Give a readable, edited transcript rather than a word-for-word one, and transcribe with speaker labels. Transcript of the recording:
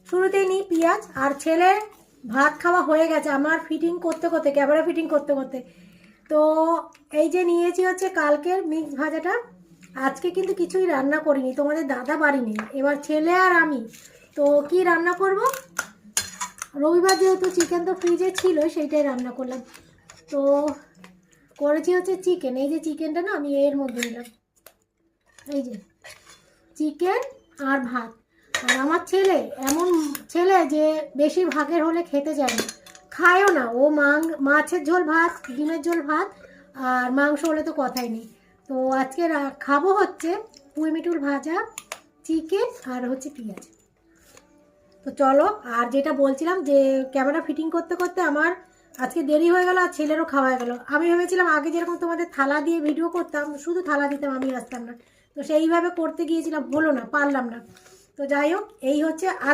Speaker 1: শুরুতেই নিই পেঁয়াজ। আর ছেলের ভাত খাওয়া হয়ে গেছে আমার ফিটিং করতে করতে, ক্যামেরা ফিটিং করতে করতে। তো এই যে নিয়েছি হচ্ছে কালকের মিক্স ভাজাটা। আজকে কিন্তু কিছুই রান্না করিনি, তোমাদের দাদা বাড়ি নেই, এবার ছেলে আর আমি। তো কি রান্না করব, রবিবার যেহেতু চিকেন তো ফ্রিজে ছিল, সেইটাই রান্না করলাম। তো করেছি হচ্ছে চিকেন। এই যে চিকেনটা না আমি এর মধ্যে নিলাম, এই যে চিকেন আর ভাত। আর আমার ছেলে এমন ছেলে যে বেশি ভাগের হলে খেতে চায় না, খায়ও না ও। মাছের ঝোল ভাত, ডিমের ঝোল ভাত, আর মাংস হলে তো কথাই নেই। তো আজকে খাবো হচ্ছে পুঁই মিটুল ভাজা, চিকেন আর হচ্ছে পেঁয়াজ। তো চলো, আর যেটা বলছিলাম যে ক্যামেরা ফিটিং করতে করতে আমার আজকে দেরি হয়ে গেল, আর ছেলেরও খাওয়া হয়ে গেল। আমি ভেবেছিলাম আগে যেরকম তোমাদের থালা দিয়ে ভিডিও করতাম, শুধু থালা দিতাম, আমি আসতাম না, তো সেইভাবে করতে গিয়েছিলাম, হলো না, পারলাম না। তো যাই হোক, এই হচ্ছে।